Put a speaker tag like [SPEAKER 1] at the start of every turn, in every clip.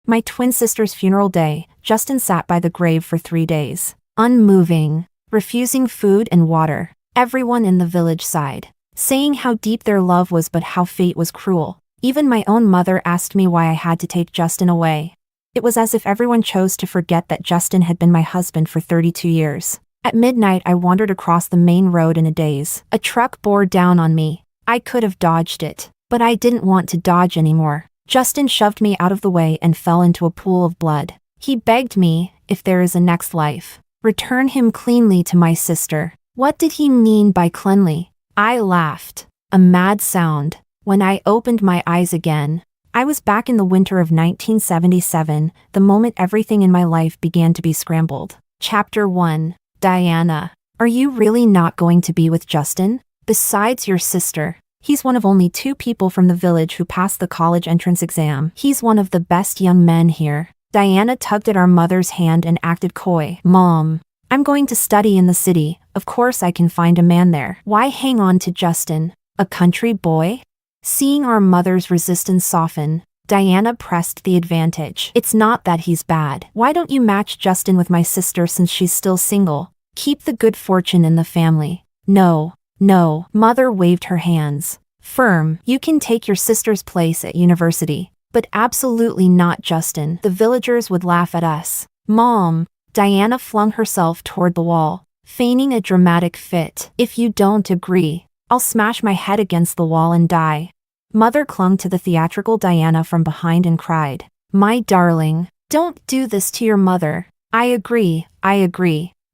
[SPEAKER 1] My twin sister's funeral day, Justin sat by the grave for 3 days, unmoving, refusing food and water. Everyone in the village sighed, saying how deep their love was but how fate was cruel. Even my own mother asked me why I had to take Justin away. It was as if everyone chose to forget that Justin had been my husband for 32 years. At midnight I wandered across the main road in a daze. A truck bore down on me. I could have dodged it, but I didn't want to dodge anymore. Justin shoved me out of the way and fell into a pool of blood. He begged me, if there is a next life, return him cleanly to my sister. What did he mean by cleanly? I laughed. A mad sound. When I opened my eyes again, I was back in the winter of 1977, the moment everything in my life began to be scrambled. Chapter 1. Diana. Are you really not going to be with Justin? Besides your sister, he's one of only 2 people from the village who passed the college entrance exam. He's one of the best young men here. Diana tugged at our mother's hand and acted coy. Mom, I'm going to study in the city. Of course I can find a man there. Why hang on to Justin? A country boy? Seeing our mother's resistance soften, Diana pressed the advantage. It's not that he's bad. Why don't you match Justin with my sister since she's still single? Keep the good fortune in the family. No. No, Mother waved her hands. Firm, you can take your sister's place at university, but absolutely not Justin. The villagers would laugh at us. Mom, Diana flung herself toward the wall, feigning a dramatic fit. If you don't agree, I'll smash my head against the wall and die. Mother clung to the theatrical Diana from behind and cried, My darling, don't do this to your mother. I agree.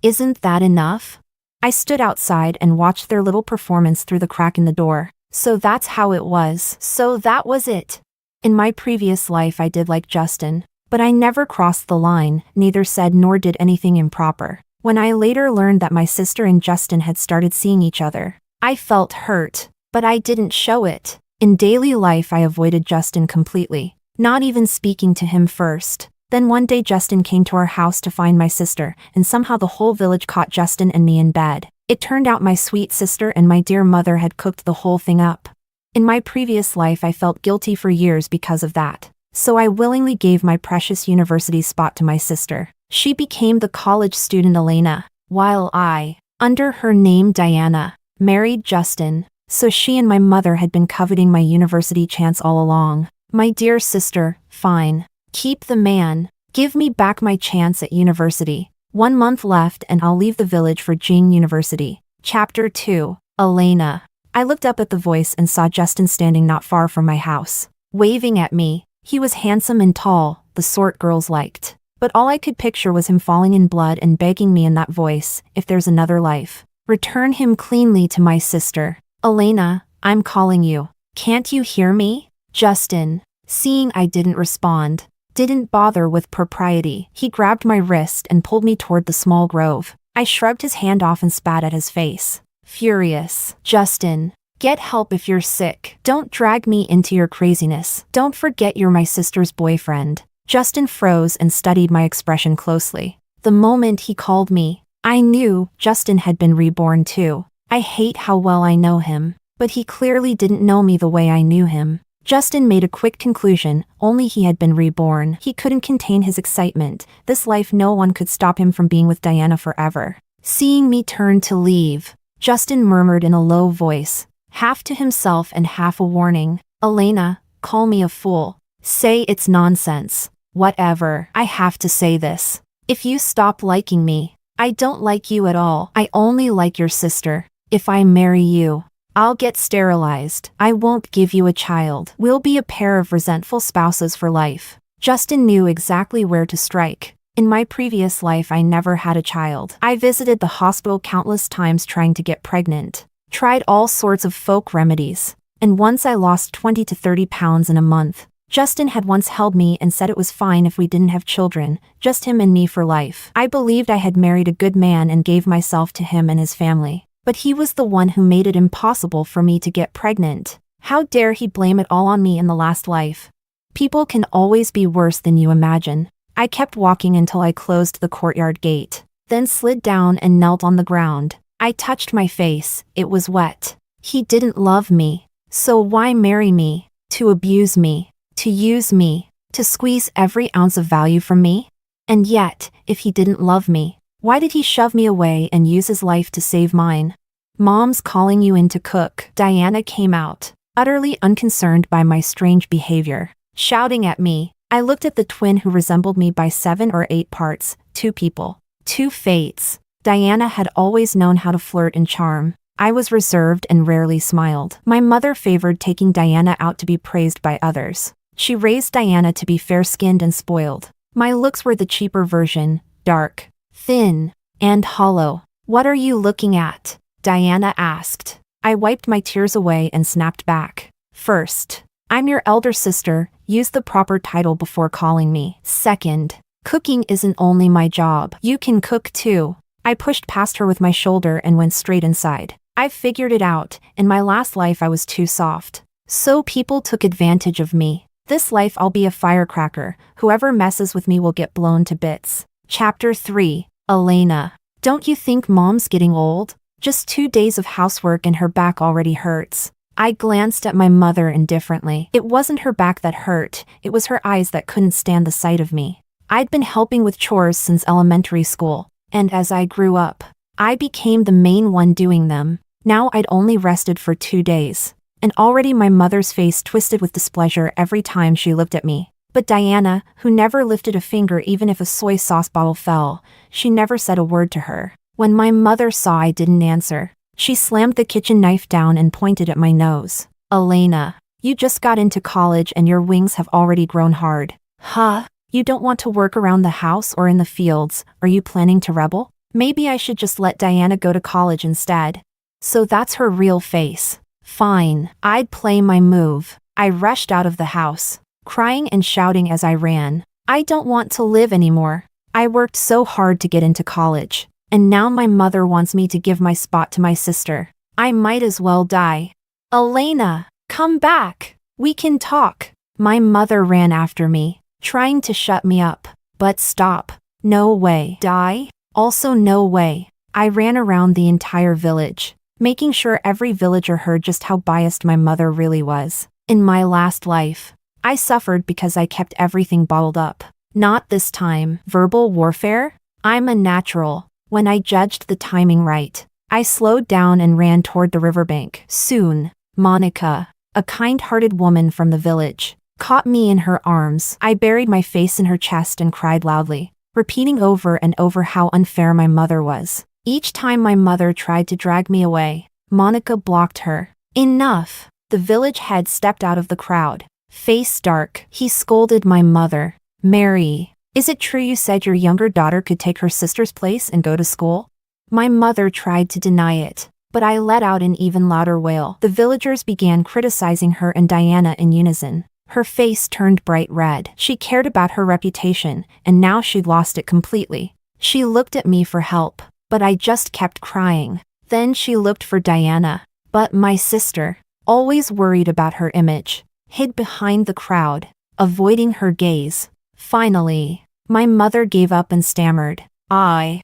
[SPEAKER 1] Isn't that enough? I stood outside and watched their little performance through the crack in the door. So that's how it was. So that was it. In my previous life I did like Justin, but I never crossed the line, neither said nor did anything improper. When I later learned that my sister and Justin had started seeing each other, I felt hurt, but I didn't show it. In daily life I avoided Justin completely, not even speaking to him first. Then one day Justin came to our house to find my sister, and somehow the whole village caught Justin and me in bed. It turned out my sweet sister and my dear mother had cooked the whole thing up. In my previous life I felt guilty for years because of that. So I willingly gave my precious university spot to my sister. She became the college student Elena, while I, under her name Diana, married Justin. So she and my mother had been coveting my university chance all along. My dear sister, fine. Keep the man. Give me back my chance at university. 1 month left and I'll leave the village for Jing University. Chapter 2. Elena. I looked up at the voice and saw Justin standing not far from my house, waving at me. He was handsome and tall, the sort girls liked. But all I could picture was him falling in blood and begging me in that voice, if there's another life, return him cleanly to my sister. Elena, I'm calling you. Can't you hear me? Justin, seeing I didn't respond, didn't bother with propriety. He grabbed my wrist and pulled me toward the small grove. I shrugged his hand off and spat at his face, furious. Justin, get help if you're sick. Don't drag me into your craziness. Don't forget you're my sister's boyfriend. Justin froze and studied my expression closely. The moment he called me, I knew Justin had been reborn too. I hate how well I know him, but he clearly didn't know me the way I knew him. Justin made a quick conclusion, only he had been reborn. He couldn't contain his excitement. This life no one could stop him from being with Diana forever. Seeing me turn to leave, Justin murmured in a low voice, half to himself and half a warning, Elena, call me a fool. Say it's nonsense. Whatever. I have to say this. If you stop liking me, I don't like you at all. I only like your sister. If I marry you, I'll get sterilized. I won't give you a child. We'll be a pair of resentful spouses for life. Justin knew exactly where to strike. In my previous life I never had a child. I visited the hospital countless times trying to get pregnant. Tried all sorts of folk remedies. And once I lost 20 to 30 pounds in a month. Justin had once held me and said it was fine if we didn't have children, just him and me for life. I believed I had married a good man and gave myself to him and his family. But he was the one who made it impossible for me to get pregnant. How dare he blame it all on me in the last life? People can always be worse than you imagine. I kept walking until I closed the courtyard gate, then slid down and knelt on the ground. I touched my face, it was wet. He didn't love me. So why marry me? To abuse me? To use me? To squeeze every ounce of value from me? And yet, if he didn't love me, why did he shove me away and use his life to save mine? Mom's calling you in to cook. Diana came out, utterly unconcerned by my strange behavior. Shouting at me, I looked at the twin who resembled me by 7 or 8 parts, 2 people, 2 fates. Diana had always known how to flirt and charm. I was reserved and rarely smiled. My mother favored taking Diana out to be praised by others. She raised Diana to be fair-skinned and spoiled. My looks were the cheaper version, dark, thin, and hollow. What are you looking at? Diana asked. I wiped my tears away and snapped back. First, I'm your elder sister. Use the proper title before calling me. Second, cooking isn't only my job. You can cook too. I pushed past her with my shoulder and went straight inside. I figured it out. In my last life I was too soft. So people took advantage of me. This life I'll be a firecracker. Whoever messes with me will get blown to bits. Chapter 3. Elena. Don't you think Mom's getting old? Just 2 days of housework and her back already hurts. I glanced at my mother indifferently. It wasn't her back that hurt, it was her eyes that couldn't stand the sight of me. I'd been helping with chores since elementary school, and as I grew up, I became the main one doing them. Now I'd only rested for 2 days, and already my mother's face twisted with displeasure every time she looked at me. But Diana, who never lifted a finger even if a soy sauce bottle fell, she never said a word to her. When my mother saw I didn't answer, she slammed the kitchen knife down and pointed at my nose. Elena, you just got into college and your wings have already grown hard. Huh? You don't want to work around the house or in the fields? Are you planning to rebel? Maybe I should just let Diana go to college instead. So that's her real face. Fine, I'd play my move. I rushed out of the house, crying and shouting as I ran. I don't want to live anymore. I worked so hard to get into college, and now my mother wants me to give my spot to my sister. I might as well die. Elena, come back. We can talk. My mother ran after me, trying to shut me up. But stop. No way. Die? Also no way. I ran around the entire village, making sure every villager heard just how biased my mother really was. In my last life, I suffered because I kept everything bottled up. Not this time. Verbal warfare? I'm a natural. When I judged the timing right, I slowed down and ran toward the riverbank. Soon, Monica, a kind-hearted woman from the village, caught me in her arms. I buried my face in her chest and cried loudly, repeating over and over how unfair my mother was. Each time my mother tried to drag me away, Monica blocked her. Enough! The village head stepped out of the crowd, face dark. He scolded my mother. Mary, is it true you said your younger daughter could take her sister's place and go to school? My mother tried to deny it, but I let out an even louder wail. The villagers began criticizing her and Diana in unison. Her face turned bright red. She cared about her reputation, and now she'd lost it completely. She looked at me for help, but I just kept crying. Then she looked for Diana, but my sister, always worried about her image, hid behind the crowd, avoiding her gaze. Finally, my mother gave up and stammered, I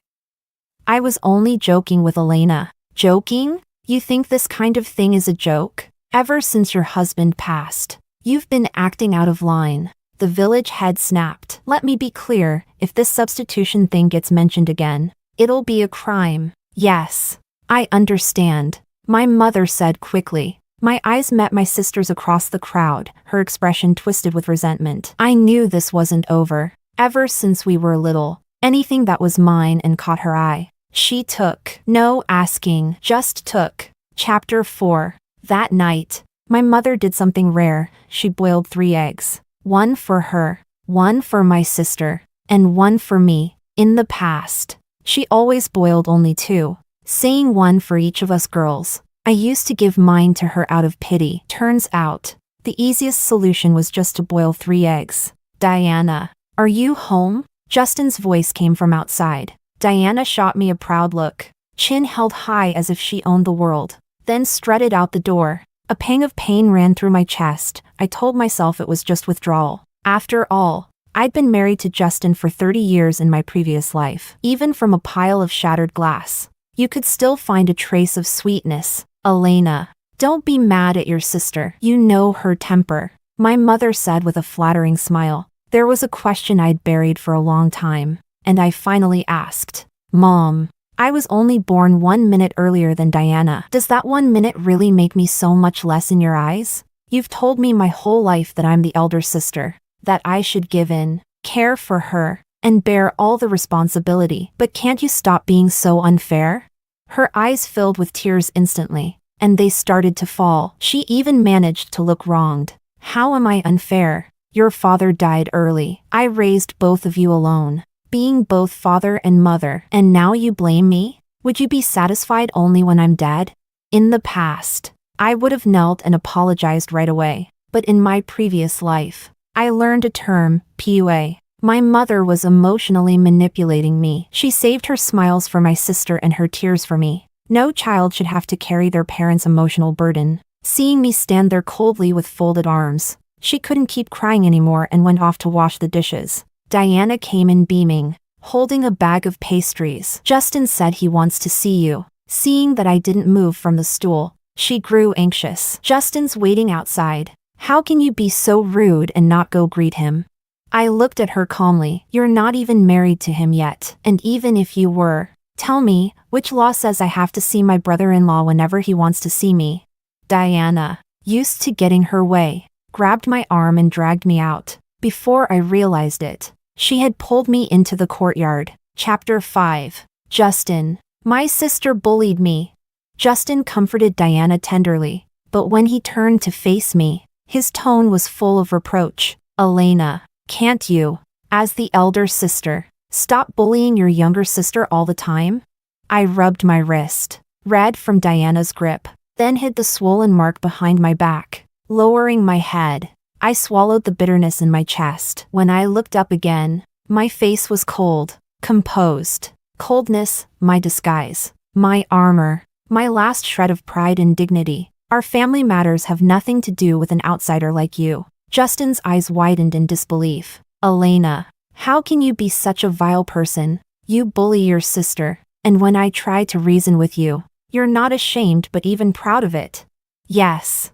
[SPEAKER 1] was only joking with Elena. Joking? You think this kind of thing is a joke? Ever since your husband passed, you've been acting out of line. The village head snapped. Let me be clear, if this substitution thing gets mentioned again, it'll be a crime. Yes, I understand, my mother said quickly. My eyes met my sister's across the crowd, her expression twisted with resentment. I knew this wasn't over. Ever since we were little, anything that was mine and caught her eye, she took. No asking, just took. Chapter 4. That night, my mother did something rare. She boiled 3 eggs. 1 for her, 1 for my sister, and 1 for me. In the past, she always boiled only 2, saying 1 for each of us girls. I used to give mine to her out of pity. Turns out, the easiest solution was just to boil 3 eggs. Diana, are you home? Justin's voice came from outside. Diana shot me a proud look, chin held high as if she owned the world, then strutted out the door. A pang of pain ran through my chest. I told myself it was just withdrawal. After all, I'd been married to Justin for 30 years in my previous life. Even from a pile of shattered glass, you could still find a trace of sweetness. Elena, don't be mad at your sister. You know her temper, my mother said with a flattering smile. There was a question I'd buried for a long time, and I finally asked. Mom, I was only born 1 minute earlier than Diana. Does that 1 minute really make me so much less in your eyes? You've told me my whole life that I'm the elder sister, that I should give in, care for her, and bear all the responsibility. But can't you stop being so unfair? Her eyes filled with tears instantly, and they started to fall. She even managed to look wronged. How am I unfair? Your father died early. I raised both of you alone, being both father and mother, and now you blame me? Would you be satisfied only when I'm dead? In the past, I would have knelt and apologized right away, but in my previous life, I learned a term, PUA. My mother was emotionally manipulating me. She saved her smiles for my sister and her tears for me. No child should have to carry their parents' emotional burden. Seeing me stand there coldly with folded arms, she couldn't keep crying anymore and went off to wash the dishes. Diana came in beaming, holding a bag of pastries. Justin said he wants to see you. Seeing that I didn't move from the stool, she grew anxious. Justin's waiting outside. How can you be so rude and not go greet him? I looked at her calmly. You're not even married to him yet. And even if you were, tell me, which law says I have to see my brother-in-law whenever he wants to see me? Diana, used to getting her way, grabbed my arm and dragged me out. Before I realized it, she had pulled me into the courtyard. Chapter 5. Justin. My sister bullied me. Justin comforted Diana tenderly, but when he turned to face me, his tone was full of reproach. Elena, can't you, as the elder sister, stop bullying your younger sister all the time? I rubbed my wrist, red from Diana's grip, then hid the swollen mark behind my back. Lowering my head, I swallowed the bitterness in my chest. When I looked up again, my face was cold, composed. Coldness, my disguise, my armor, my last shred of pride and dignity. Our family matters have nothing to do with an outsider like you. Justin's eyes widened in disbelief. Elena, how can you be such a vile person? You bully your sister, and when I try to reason with you, you're not ashamed but even proud of it. Yes,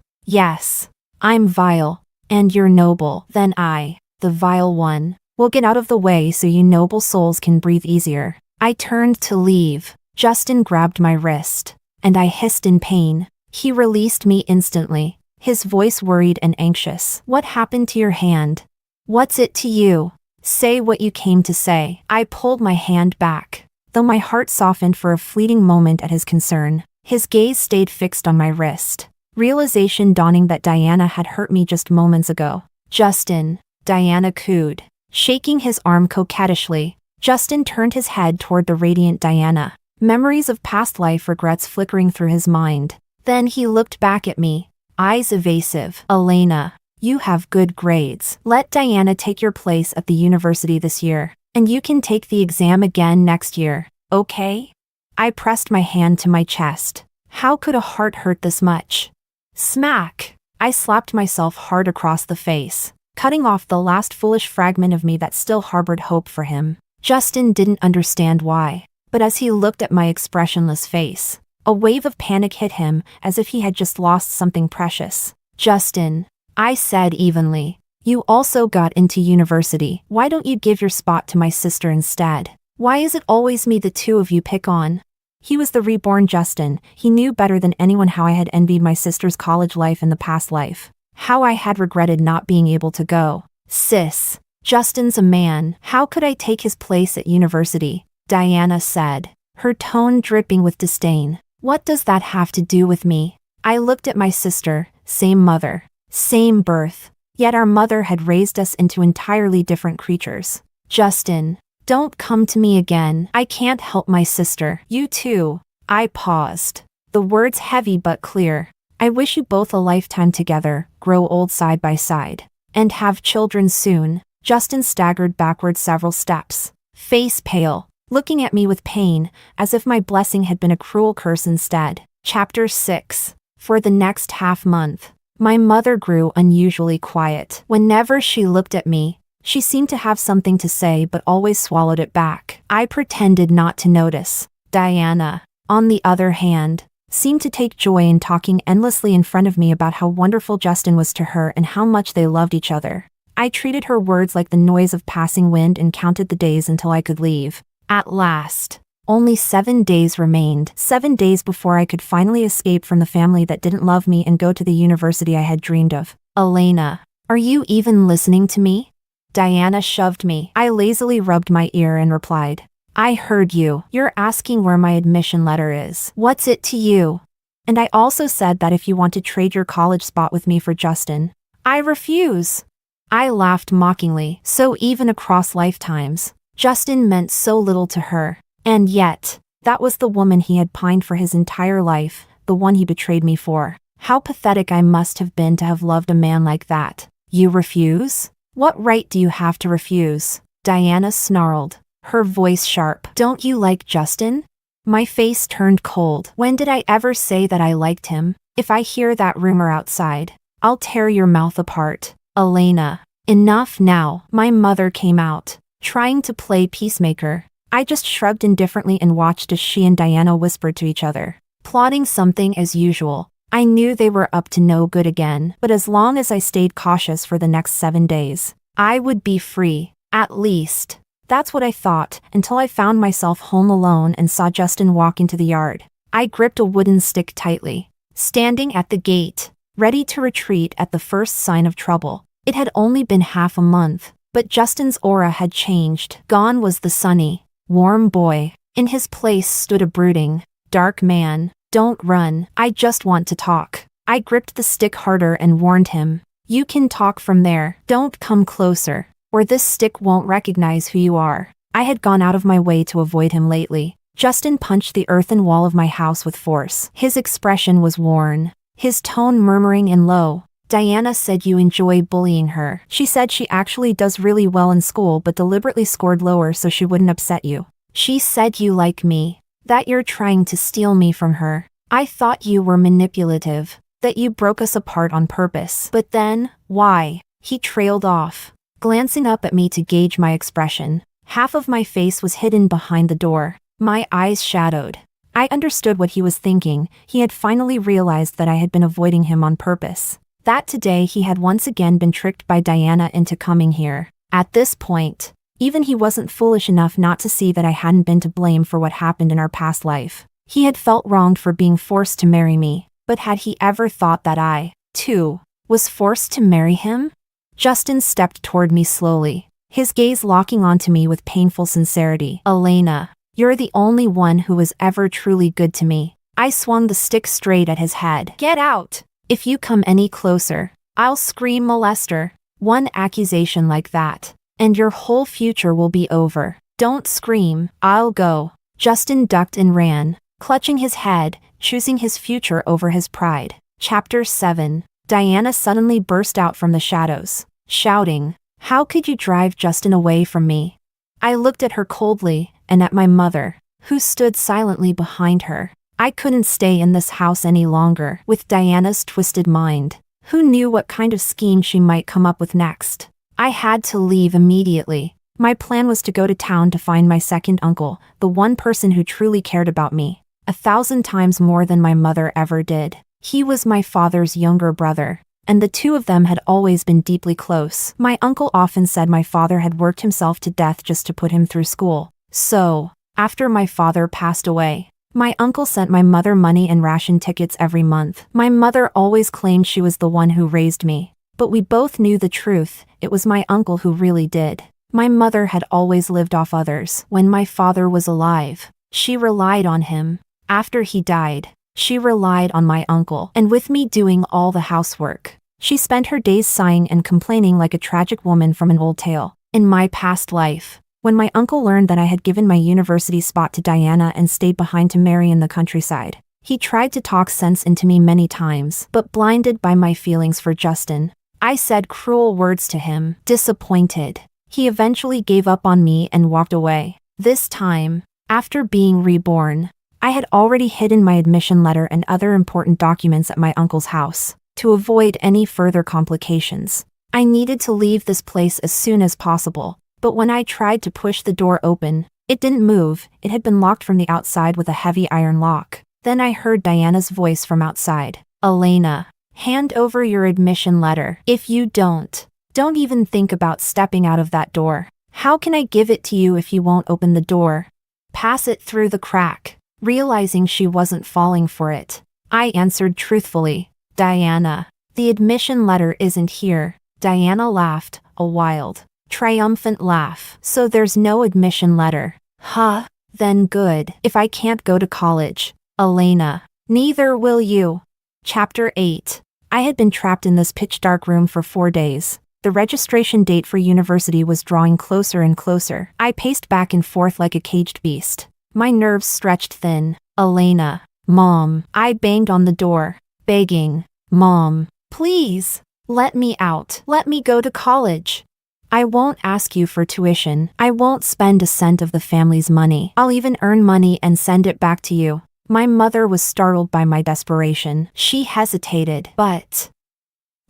[SPEAKER 1] I'm vile, and you're noble. Then I, the vile one, will get out of the way so you noble souls can breathe easier. I turned to leave. Justin grabbed my wrist, and I hissed in pain. He released me instantly, his voice worried and anxious. What happened to your hand? What's it to you? Say what you came to say. I pulled my hand back, though my heart softened for a fleeting moment at his concern. His gaze stayed fixed on my wrist, realization dawning that Diana had hurt me just moments ago. Justin, Diana cooed, shaking his arm coquettishly. Justin turned his head toward the radiant Diana, memories of past life regrets flickering through his mind. Then he looked back at me, eyes evasive. Elena, you have good grades. Let Diana take your place at the university this year, and you can take the exam again next year, okay? I pressed my hand to my chest. How could a heart hurt this much? Smack! I slapped myself hard across the face, cutting off the last foolish fragment of me that still harbored hope for him. Justin didn't understand why, but as he looked at my expressionless face, a wave of panic hit him as if he had just lost something precious. Justin, I said evenly, you also got into university. Why don't you give your spot to my sister instead? Why is it always me the two of you pick on? He was the reborn Justin. He knew better than anyone how I had envied my sister's college life in the past life. How I had regretted not being able to go. Sis, Justin's a man. How could I take his place at university? Diana said, her tone dripping with disdain. What does that have to do with me? I looked at my sister, same mother, same birth, yet our mother had raised us into entirely different creatures. Justin, don't come to me again. I can't help my sister. You too. I paused, the words heavy but clear. I wish you both a lifetime together, grow old side by side, and have children soon. Justin staggered backward several steps, face pale, looking at me with pain, as if my blessing had been a cruel curse instead. Chapter 6. For the next half-month, my mother grew unusually quiet. Whenever she looked at me, she seemed to have something to say but always swallowed it back. I pretended not to notice. Diana, on the other hand, seemed to take joy in talking endlessly in front of me about how wonderful Justin was to her and how much they loved each other. I treated her words like the noise of passing wind and counted the days until I could leave. At last. Only 7 days remained. 7 days before I could finally escape from the family that didn't love me and go to the university I had dreamed of. Elena, are you even listening to me? Diana shoved me. I lazily rubbed my ear and replied, I heard you. You're asking where my admission letter is. What's it to you? And I also said that if you want to trade your college spot with me for Justin, I refuse. I laughed mockingly. So even across lifetimes, Justin meant so little to her. And yet, that was the woman he had pined for his entire life, the one he betrayed me for. How pathetic I must have been to have loved a man like that. You refuse? What right do you have to refuse? Diana snarled, her voice sharp. Don't you like Justin? My face turned cold. When did I ever say that I liked him? If I hear that rumor outside, I'll tear your mouth apart. Elena, enough now. My mother came out, trying to play peacemaker. I just shrugged indifferently and watched as she and Diana whispered to each other, plotting something as usual. I knew they were up to no good again, but as long as I stayed cautious for the next 7 days, I would be free, at least. That's what I thought, until I found myself home alone and saw Justin walk into the yard. I gripped a wooden stick tightly, standing at the gate, ready to retreat at the first sign of trouble. It had only been half a month, but Justin's aura had changed. Gone was the sunny, warm boy. In his place stood a brooding, dark man. Don't run, I just want to talk. I gripped the stick harder and warned him. You can talk from there. Don't come closer, or this stick won't recognize who you are. I had gone out of my way to avoid him lately. Justin punched the earthen wall of my house with force. His expression was worn, his tone murmuring and low. Diana said you enjoy bullying her. She said she actually does really well in school but deliberately scored lower so she wouldn't upset you. She said you like me, that you're trying to steal me from her. I thought you were manipulative, that you broke us apart on purpose. But then, why? He trailed off, glancing up at me to gauge my expression. Half of my face was hidden behind the door, my eyes shadowed. I understood what he was thinking. He had finally realized that I had been avoiding him on purpose. That today he had once again been tricked by Diana into coming here. At this point, even he wasn't foolish enough not to see that I hadn't been to blame for what happened in our past life. He had felt wronged for being forced to marry me, but had he ever thought that I, too, was forced to marry him? Justin stepped toward me slowly, his gaze locking onto me with painful sincerity. Elena, you're the only one who was ever truly good to me. I swung the stick straight at his head. Get out! If you come any closer, I'll scream molester. One accusation like that, and your whole future will be over. Don't scream, I'll go. Justin ducked and ran, clutching his head, choosing his future over his pride. Chapter 7. Diana suddenly burst out from the shadows, shouting, How could you drive Justin away from me? I looked at her coldly, and at my mother, who stood silently behind her. I couldn't stay in this house any longer with Diana's twisted mind. Who knew what kind of scheme she might come up with next? I had to leave immediately. My plan was to go to town to find my second uncle, the one person who truly cared about me, 1,000 times more than my mother ever did. He was my father's younger brother, and the two of them had always been deeply close. My uncle often said my father had worked himself to death just to put him through school. So, after my father passed away, my uncle sent my mother money and ration tickets every month. My mother always claimed she was the one who raised me, but we both knew the truth. It was my uncle who really did. My mother had always lived off others. When my father was alive, she relied on him. After he died, she relied on my uncle, and with me doing all the housework. She spent her days sighing and complaining like a tragic woman from an old tale. In my past life, when my uncle learned that I had given my university spot to Diana and stayed behind to marry in the countryside, he tried to talk sense into me many times, but blinded by my feelings for Justin, I said cruel words to him. Disappointed, he eventually gave up on me and walked away. This time, after being reborn, I had already hidden my admission letter and other important documents at my uncle's house, to avoid any further complications. I needed to leave this place as soon as possible. But when I tried to push the door open, it didn't move. It had been locked from the outside with a heavy iron lock. Then I heard Diana's voice from outside. Elena, hand over your admission letter. If you don't, Don't even think about stepping out of that door. How can I give it to you if you won't open the door? Pass it through the crack. Realizing she wasn't falling for it, I answered truthfully, Diana, the admission letter isn't here. Diana laughed, a wild, triumphant laugh. So there's no admission letter. Huh? Then good. If I can't go to college, Elena, neither will you. Chapter 8. I had been trapped in this pitch-dark room for 4 days. The registration date for university was drawing closer and closer. I paced back and forth like a caged beast. My nerves stretched thin. Elena. Mom. I banged on the door, begging. Mom. Please. Let me out. Let me go to college. I won't ask you for tuition. I won't spend a cent of the family's money. I'll even earn money and send it back to you. My mother was startled by my desperation. She hesitated. But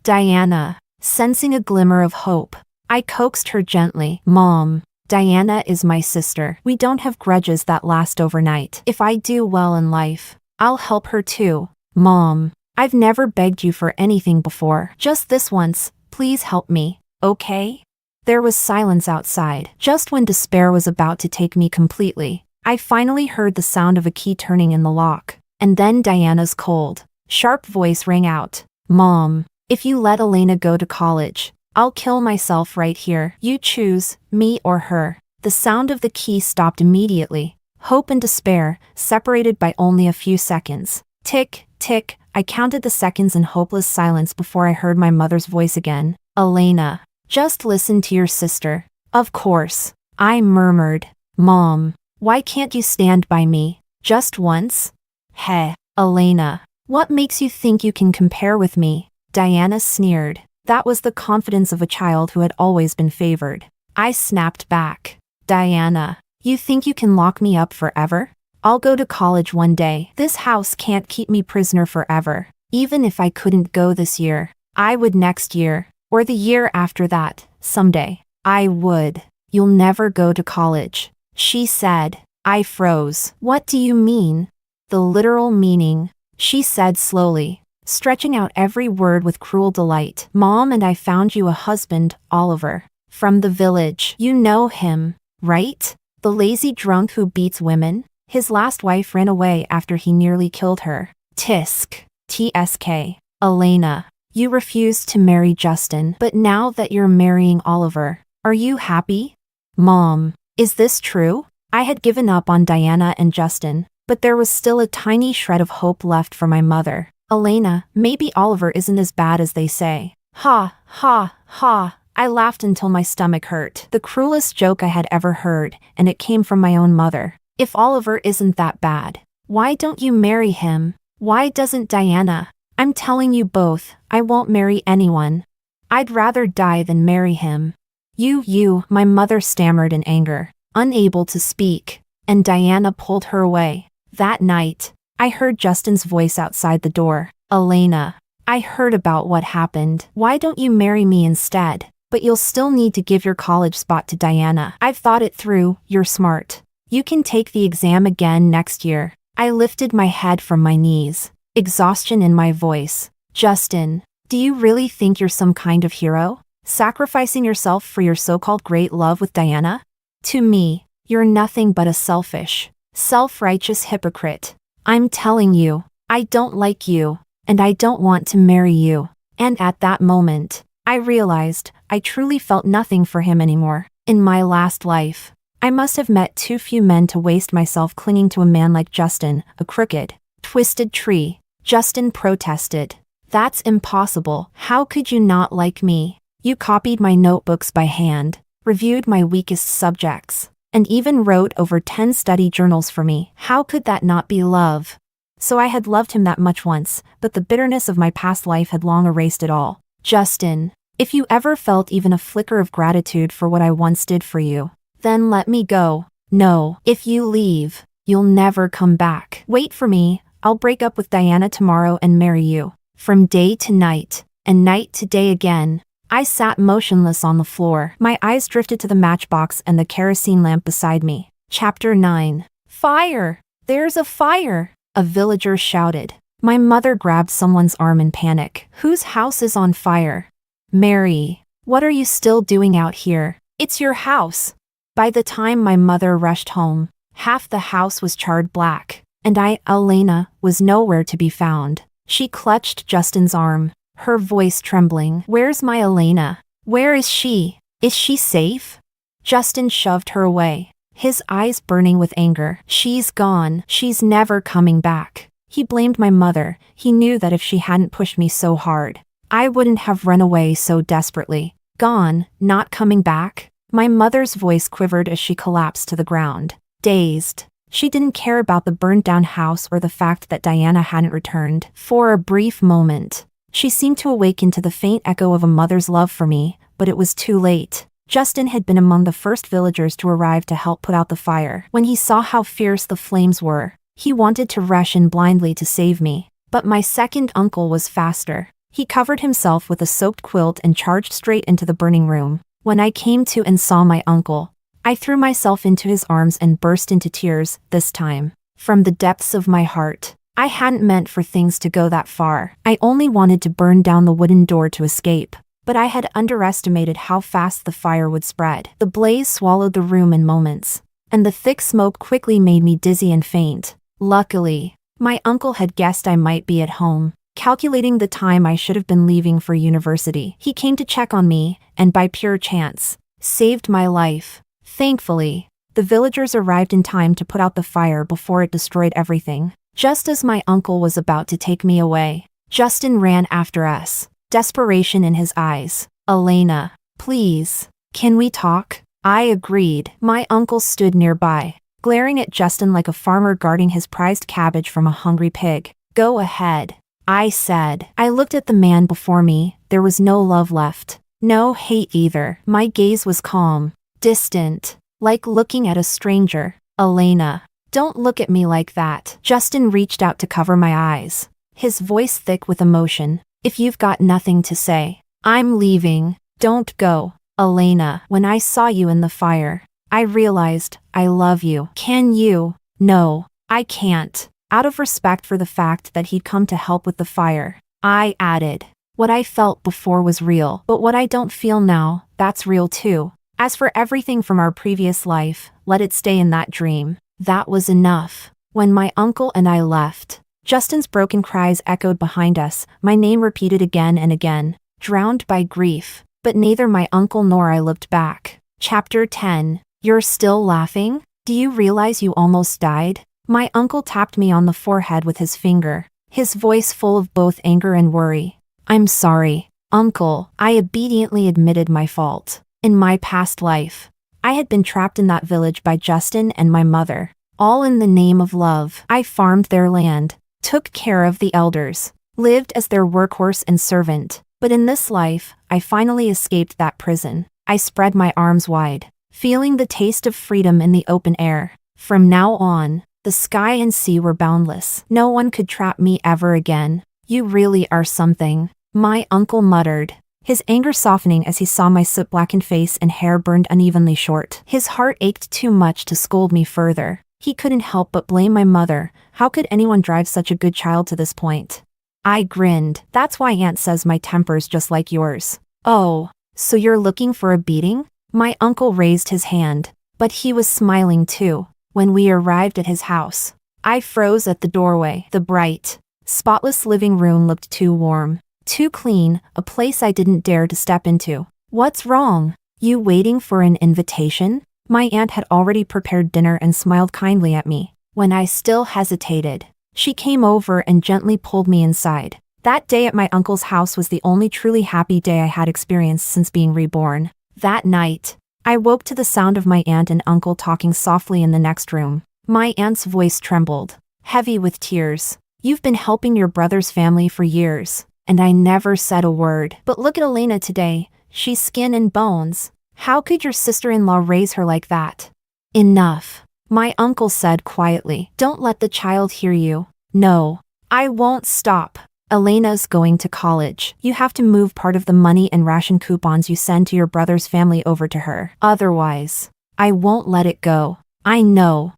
[SPEAKER 1] Diana, sensing a glimmer of hope, I coaxed her gently. Mom, Diana is my sister. We don't have grudges that last overnight. If I do well in life, I'll help her too. Mom, I've never begged you for anything before. Just this once, please help me, okay? There was silence outside. Just when despair was about to take me completely, I finally heard the sound of a key turning in the lock. And then Diana's cold, sharp voice rang out. Mom, if you let Elena go to college, I'll kill myself right here. You choose, me or her. The sound of the key stopped immediately. Hope and despair, separated by only a few seconds. Tick, tick, I counted the seconds in hopeless silence before I heard my mother's voice again. Elena, just listen to your sister. Of course, I murmured. Mom, why can't you stand by me? Just once? Heh, Elena, what makes you think you can compare with me? Diana sneered. That was the confidence of a child who had always been favored. I snapped back. Diana, you think you can lock me up forever? I'll go to college one day. This house can't keep me prisoner forever. Even if I couldn't go this year, I would next year, or the year after that, someday. I would. You'll never go to college, she said. I froze. What do you mean? The literal meaning, she said slowly, stretching out every word with cruel delight. Mom and I found you a husband, Oliver. From the village. You know him, right? The lazy drunk who beats women? His last wife ran away after he nearly killed her. Tisk. TSK. Elena, you refused to marry Justin, but now that you're marrying Oliver, are you happy? Mom, is this true? I had given up on Diana and Justin, but there was still a tiny shred of hope left for my mother. Elena, maybe Oliver isn't as bad as they say. Ha, ha, ha. I laughed until my stomach hurt. The cruelest joke I had ever heard, and it came from my own mother. If Oliver isn't that bad, why don't you marry him? Why doesn't Diana? I'm telling you both, I won't marry anyone. I'd rather die than marry him. You, my mother stammered in anger, unable to speak, and Diana pulled her away. That night, I heard Justin's voice outside the door. Elena, I heard about what happened. Why don't you marry me instead? But you'll still need to give your college spot to Diana. I've thought it through, you're smart. You can take the exam again next year. I lifted my head from my knees, exhaustion in my voice. Justin, do you really think you're some kind of hero? Sacrificing yourself for your so-called great love with Diana? To me, you're nothing but a selfish, self-righteous hypocrite. I'm telling you, I don't like you, and I don't want to marry you. And at that moment, I realized I truly felt nothing for him anymore. In my last life, I must have met too few men to waste myself clinging to a man like Justin, a crooked, twisted tree. Justin protested. That's impossible. How could you not like me? You copied my notebooks by hand, reviewed my weakest subjects, and even wrote over 10 study journals for me. How could that not be love? So I had loved him that much once, but the bitterness of my past life had long erased it all. Justin, if you ever felt even a flicker of gratitude for what I once did for you, then let me go. No, if you leave, you'll never come back. Wait for me, I'll break up with Diana tomorrow and marry you. From day to night, and night to day again, I sat motionless on the floor. My eyes drifted to the matchbox and the kerosene lamp beside me. Chapter 9. Fire! There's a fire! A villager shouted. My mother grabbed someone's arm in panic. Whose house is on fire? Mary. What are you still doing out here? It's your house. By the time my mother rushed home, half the house was charred black, and I, Elena, was nowhere to be found. She clutched Justin's arm, her voice trembling. Where's my Elena? Where is she? Is she safe? Justin shoved her away, his eyes burning with anger. She's gone. She's never coming back. He blamed my mother. He knew that if she hadn't pushed me so hard, I wouldn't have run away so desperately. Gone, not coming back? My mother's voice quivered as she collapsed to the ground, dazed. She didn't care about the burned-down house or the fact that Diana hadn't returned. For a brief moment, she seemed to awaken to the faint echo of a mother's love for me, but it was too late. Justin had been among the first villagers to arrive to help put out the fire. When he saw how fierce the flames were, he wanted to rush in blindly to save me. But my second uncle was faster. He covered himself with a soaked quilt and charged straight into the burning room. When I came to and saw my uncle, I threw myself into his arms and burst into tears, this time from the depths of my heart. I hadn't meant for things to go that far. I only wanted to burn down the wooden door to escape. But I had underestimated how fast the fire would spread. The blaze swallowed the room in moments, and the thick smoke quickly made me dizzy and faint. Luckily, my uncle had guessed I might be at home, calculating the time I should have been leaving for university. He came to check on me, and by pure chance, saved my life. Thankfully, the villagers arrived in time to put out the fire before it destroyed everything. Just as my uncle was about to take me away, Justin ran after us, desperation in his eyes. Elena, please, can we talk? I agreed. My uncle stood nearby, glaring at Justin like a farmer guarding his prized cabbage from a hungry pig. Go ahead, I said. I looked at the man before me. There was no love left. No hate either. My gaze was calm, distant, like looking at a stranger. Elena, don't look at me like that. Justin reached out to cover my eyes, his voice thick with emotion. If you've got nothing to say, I'm leaving. Don't go. Elena, when I saw you in the fire, I realized I love you. Can you? No, I can't. Out of respect for the fact that he'd come to help with the fire, I added, what I felt before was real, but what I don't feel now, that's real too. As for everything from our previous life, let it stay in that dream. That was enough. When my uncle and I left, Justin's broken cries echoed behind us, my name repeated again and again, drowned by grief. But neither my uncle nor I looked back. Chapter 10. You're still laughing? Do you realize you almost died? My uncle tapped me on the forehead with his finger, his voice full of both anger and worry. I'm sorry, Uncle. I obediently admitted my fault. In my past life, I had been trapped in that village by Justin and my mother, all in the name of love. I farmed their land, took care of the elders, lived as their workhorse and servant. But in this life, I finally escaped that prison. I spread my arms wide, feeling the taste of freedom in the open air. From now on, the sky and sea were boundless. No one could trap me ever again. You really are something, my uncle muttered, his anger softening as he saw my soot-blackened face and hair burned unevenly short. His heart ached too much to scold me further. He couldn't help but blame my mother. How could anyone drive such a good child to this point? I grinned. That's why Aunt says my temper's just like yours. Oh, so you're looking for a beating? My uncle raised his hand, but he was smiling too. When we arrived at his house, I froze at the doorway. The bright, spotless living room looked too warm, too clean, a place I didn't dare to step into. What's wrong? You waiting for an invitation? My aunt had already prepared dinner and smiled kindly at me. When I still hesitated, she came over and gently pulled me inside. That day at my uncle's house was the only truly happy day I had experienced since being reborn. That night, I woke to the sound of my aunt and uncle talking softly in the next room. My aunt's voice trembled, heavy with tears. You've been helping your brother's family for years, and I never said a word. But look at Elena today. She's skin and bones. How could your sister-in-law raise her like that? Enough, my uncle said quietly. Don't let the child hear you. No, I won't stop. Elena's going to college. You have to move part of the money and ration coupons you send to your brother's family over to her. Otherwise, I won't let it go. I know,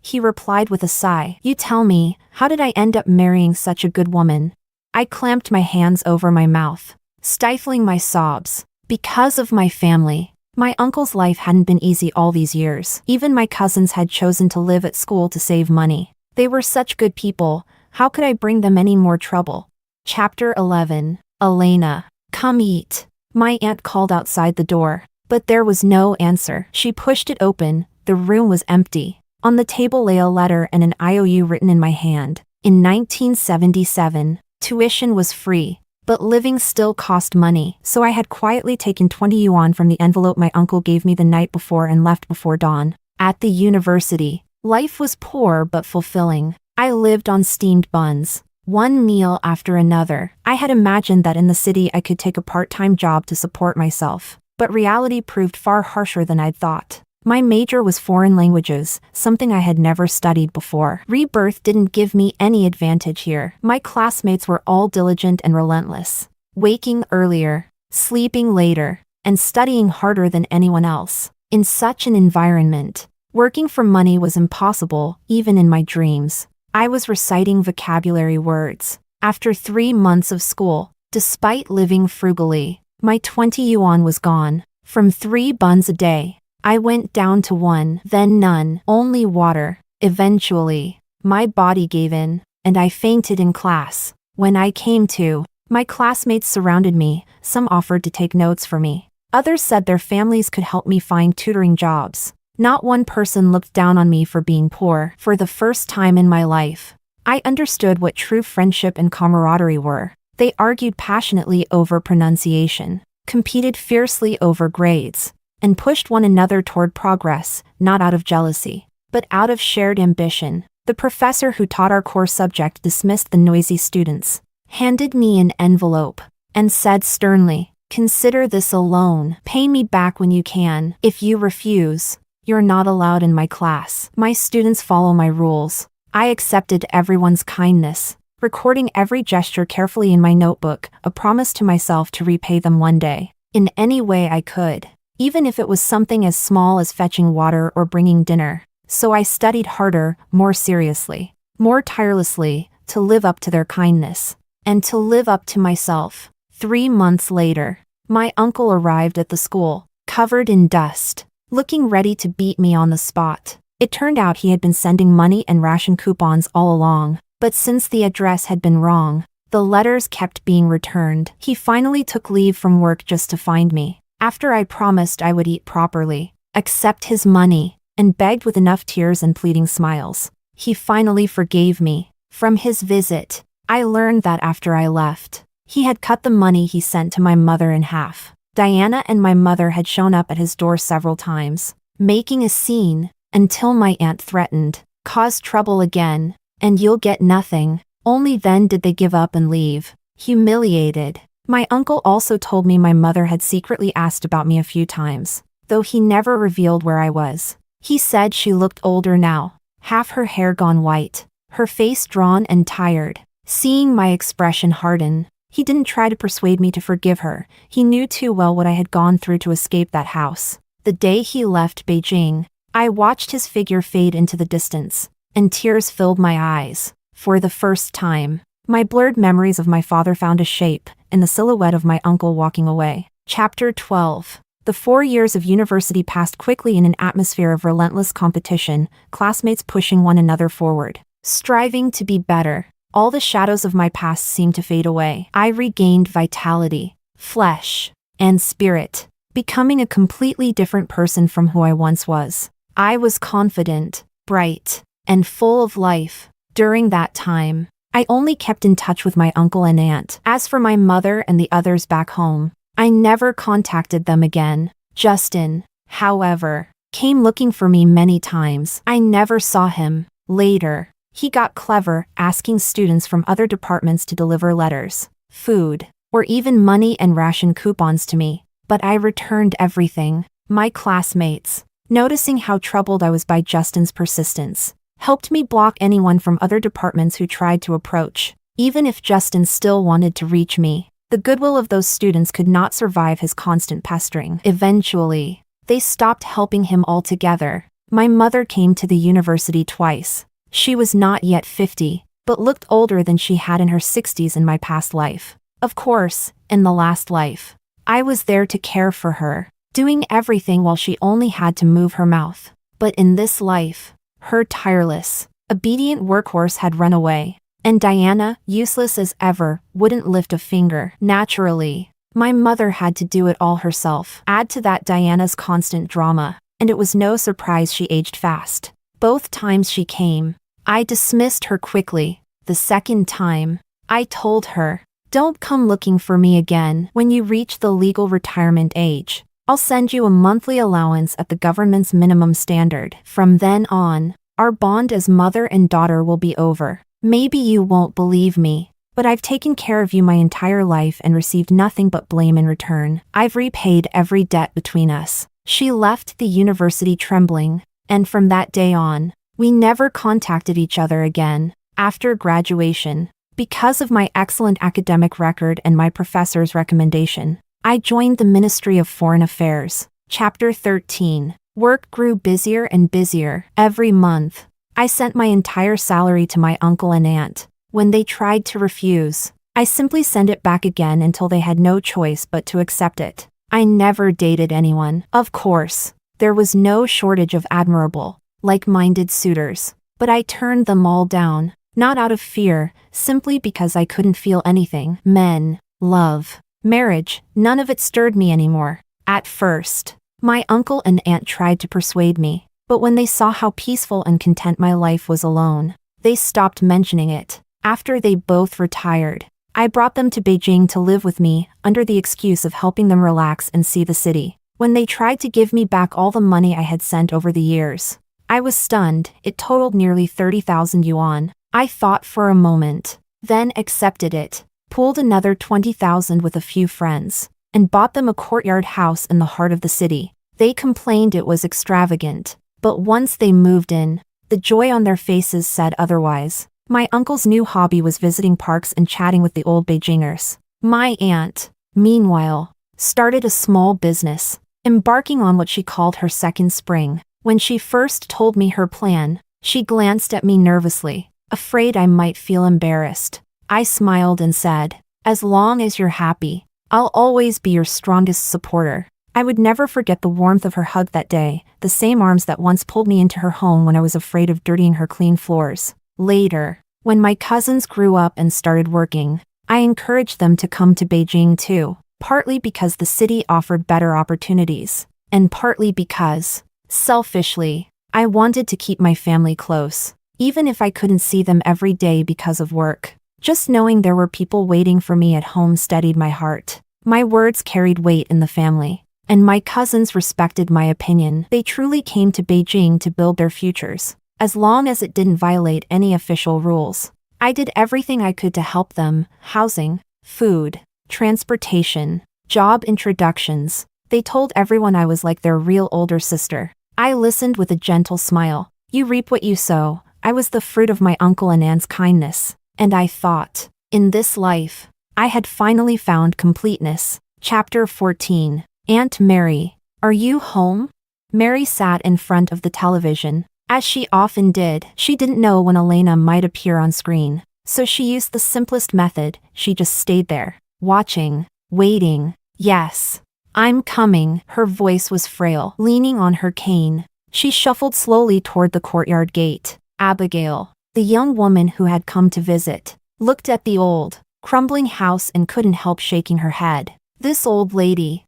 [SPEAKER 1] he replied with a sigh. You tell me, how did I end up marrying such a good woman? I clamped my hands over my mouth, stifling my sobs. Because of my family. My uncle's life hadn't been easy all these years. Even my cousins had chosen to live at school to save money. They were such good people, how could I bring them any more trouble? Chapter 11. Elena. Come eat. My aunt called outside the door, but there was no answer. She pushed it open, the room was empty. On the table lay a letter and an IOU written in my hand. In 1977, tuition was free. But living still cost money, so I had quietly taken 20 yuan from the envelope my uncle gave me the night before and left before dawn. At the university, life was poor but fulfilling. I lived on steamed buns, one meal after another. I had imagined that in the city I could take a part-time job to support myself, but reality proved far harsher than I'd thought. My major was foreign languages, something I had never studied before. Rebirth didn't give me any advantage here. My classmates were all diligent and relentless, waking earlier, sleeping later, and studying harder than anyone else. In such an environment, working for money was impossible, even in my dreams. I was reciting vocabulary words. After 3 months of school, despite living frugally, my 20 yuan was gone. From 3 buns a day, I went down to 1, then none, only water. Eventually, my body gave in, and I fainted in class. When I came to, my classmates surrounded me, some offered to take notes for me. Others said their families could help me find tutoring jobs. Not one person looked down on me for being poor. For the first time in my life, I understood what true friendship and camaraderie were. They argued passionately over pronunciation, competed fiercely over grades, and pushed one another toward progress, not out of jealousy, but out of shared ambition. The professor who taught our core subject dismissed the noisy students, handed me an envelope, and said sternly, "Consider this a loan. Pay me back when you can. If you refuse, you're not allowed in my class." My students follow my rules. I accepted everyone's kindness, recording every gesture carefully in my notebook, a promise to myself to repay them one day, in any way I could. Even if it was something as small as fetching water or bringing dinner. So I studied harder, more seriously, more tirelessly, to live up to their kindness, and to live up to myself. 3 months later, my uncle arrived at the school, covered in dust, looking ready to beat me on the spot. It turned out he had been sending money and ration coupons all along, but since the address had been wrong, the letters kept being returned. He finally took leave from work just to find me. After I promised I would eat properly, accept his money, and begged with enough tears and pleading smiles, he finally forgave me. From his visit, I learned that after I left, he had cut the money he sent to my mother in half. Diana and my mother had shown up at his door several times, making a scene, until my aunt threatened, "Cause trouble again, and you'll get nothing." Only then did they give up and leave, humiliated. My uncle also told me my mother had secretly asked about me a few times, though he never revealed where I was. He said she looked older now, half her hair gone white, her face drawn and tired. Seeing my expression harden, he didn't try to persuade me to forgive her. He knew too well what I had gone through to escape that house. The day he left Beijing, I watched his figure fade into the distance, and tears filled my eyes. For the first time, my blurred memories of my father found a shape in the silhouette of my uncle walking away. Chapter 12. The 4 years of university passed quickly in an atmosphere of relentless competition, classmates pushing one another forward, striving to be better. All the shadows of my past seemed to fade away. I regained vitality, flesh, and spirit, becoming a completely different person from who I once was. I was confident, bright, and full of life. During that time, I only kept in touch with my uncle and aunt. As for my mother and the others back home, I never contacted them again. Justin, however, came looking for me many times. I never saw him. Later, he got clever, asking students from other departments to deliver letters, food, or even money and ration coupons to me. But I returned everything. My classmates, noticing how troubled I was by Justin's persistence, helped me block anyone from other departments who tried to approach, even if Justin still wanted to reach me. The goodwill of those students could not survive his constant pestering. Eventually, they stopped helping him altogether. My mother came to the university twice. She was not yet 50, but looked older than she had in her 60s in my past life. Of course, in the last life, I was there to care for her, doing everything while she only had to move her mouth. But in this life, her tireless, obedient workhorse had run away, and Diana, useless as ever, wouldn't lift a finger. Naturally, my mother had to do it all herself. Add to that Diana's constant drama, and it was no surprise she aged fast. Both times she came, I dismissed her quickly. The second time, I told her, "Don't come looking for me again. When you reach the legal retirement age, I'll send you a monthly allowance at the government's minimum standard. From then on, our bond as mother and daughter will be over. Maybe you won't believe me, but I've taken care of you my entire life and received nothing but blame in return. I've repaid every debt between us." She left the university trembling, and from that day on, we never contacted each other again. After graduation, because of my excellent academic record and my professor's recommendation, I joined the Ministry of Foreign Affairs. Chapter 13. Work grew busier and busier. Every month, I sent my entire salary to my uncle and aunt. When they tried to refuse, I simply sent it back again until they had no choice but to accept it. I never dated anyone. Of course, there was no shortage of admirable, like-minded suitors, but I turned them all down, not out of fear, simply because I couldn't feel anything. Men, love, marriage, none of it stirred me anymore. At first, my uncle and aunt tried to persuade me, but when they saw how peaceful and content my life was alone, they stopped mentioning it. After they both retired, I brought them to Beijing to live with me, under the excuse of helping them relax and see the city. When they tried to give me back all the money I had sent over the years, I was stunned. It totaled nearly 30,000 yuan. I thought for a moment, then accepted it, pooled another 20,000 with a few friends, and bought them a courtyard house in the heart of the city. They complained it was extravagant, but once they moved in, the joy on their faces said otherwise. My uncle's new hobby was visiting parks and chatting with the old Beijingers. My aunt, meanwhile, started a small business, embarking on what she called her second spring. When she first told me her plan, she glanced at me nervously, afraid I might feel embarrassed. I smiled and said, "As long as you're happy, I'll always be your strongest supporter." I would never forget the warmth of her hug that day, the same arms that once pulled me into her home when I was afraid of dirtying her clean floors. Later, when my cousins grew up and started working, I encouraged them to come to Beijing too, partly because the city offered better opportunities, and partly because, selfishly, I wanted to keep my family close, even if I couldn't see them every day because of work. Just knowing there were people waiting for me at home steadied my heart. My words carried weight in the family, and my cousins respected my opinion. They truly came to Beijing to build their futures, as long as it didn't violate any official rules. I did everything I could to help them: housing, food, transportation, job introductions. They told everyone I was like their real older sister. I listened with a gentle smile. You reap what you sow. I was the fruit of my uncle and aunt's kindness, and I thought, in this life, I had finally found completeness. Chapter 14. Aunt Mary, are you home? Mary sat in front of the television. As she often did, she didn't know when Elena might appear on screen, so she used the simplest method. She just stayed there, watching, waiting. "Yes, I'm coming." Her voice was frail. Leaning on her cane, she shuffled slowly toward the courtyard gate. Abigail, the young woman who had come to visit, looked at the old, crumbling house and couldn't help shaking her head. This old lady.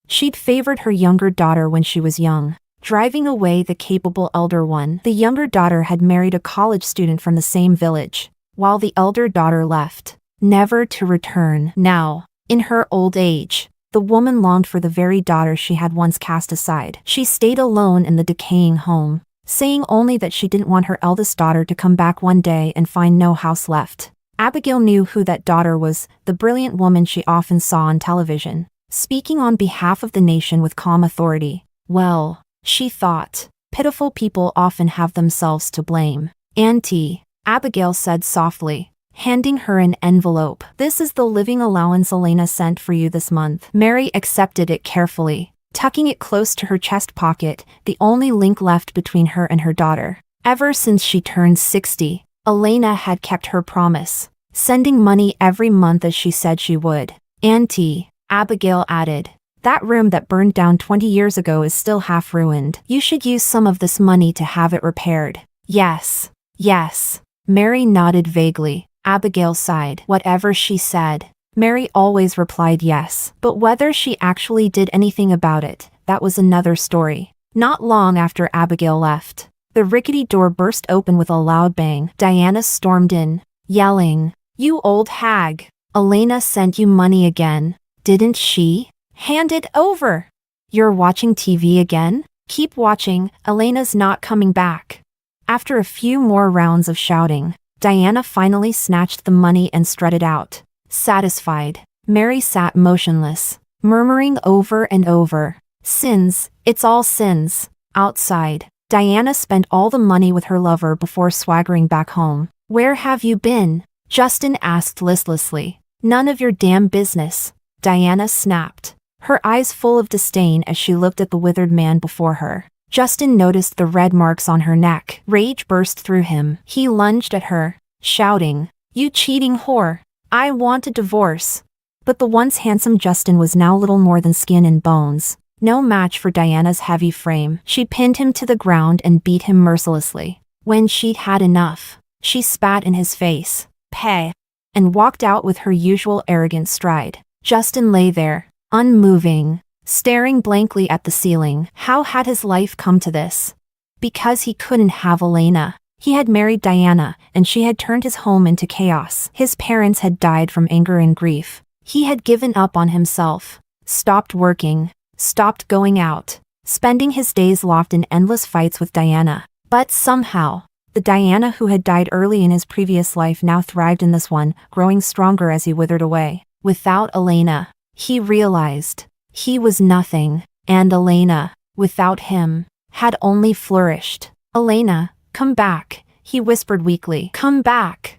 [SPEAKER 1] She'd favored her younger daughter when she was young, driving away the capable elder one. The younger daughter had married a college student from the same village, while the elder daughter left, never to return. Now, in her old age, the woman longed for the very daughter she had once cast aside. She stayed alone in the decaying home, saying only that she didn't want her eldest daughter to come back one day and find no house left. Abigail knew who that daughter was, the brilliant woman she often saw on television, speaking on behalf of the nation with calm authority. Well, she thought, pitiful people often have themselves to blame. "Auntie," Abigail said softly, handing her an envelope. "This is the living allowance Elena sent for you this month." Mary accepted it carefully, tucking it close to her chest pocket, the only link left between her and her daughter. Ever since she turned 60, Elena had kept her promise. sending money every month as she said she would. Auntie, Abigail added, that room that burned down 20 years ago is still half ruined. You should use some of this money to have it repaired. Yes. Yes. Mary nodded vaguely. Abigail sighed. Whatever she said, Mary always replied yes. But whether she actually did anything about it, that was another story. Not long after Abigail left, the rickety door burst open with a loud bang. Diana stormed in, yelling, "You old hag! Elena sent you money again, didn't she? Hand it over! You're watching TV again? Keep watching, Elena's not coming back." After a few more rounds of shouting, Diana finally snatched the money and strutted out. Satisfied, Mary sat motionless, murmuring over and over, "Sins, it's all sins." Outside, Diana spent all the money with her lover before swaggering back home. "Where have you been?" Justin asked listlessly. "None of your damn business," Diana snapped, her eyes full of disdain as she looked at the withered man before her. Justin noticed the red marks on her neck. Rage burst through him. He lunged at her, shouting, "You cheating whore! I want a divorce." But the once handsome Justin was now little more than skin and bones, no match for Diana's heavy frame. She pinned him to the ground and beat him mercilessly. When she'd had enough, she spat in his face, "Peh," and walked out with her usual arrogant stride. Justin lay there, unmoving, staring blankly at the ceiling. How had his life come to this? Because he couldn't have Elena. He had married Diana, and she had turned his home into chaos. His parents had died from anger and grief. He had given up on himself, stopped working, stopped going out, spending his days locked in endless fights with Diana. But somehow, the Diana who had died early in his previous life now thrived in this one, growing stronger as he withered away. Without Elena, he realized, he was nothing, and Elena, without him, had only flourished. "Elena, come back," he whispered weakly. "Come back.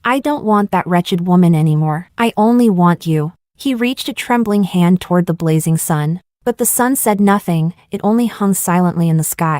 [SPEAKER 1] I don't want that wretched woman anymore. I only want you." He reached a trembling hand toward the blazing sun, but the sun said nothing, it only hung silently in the sky.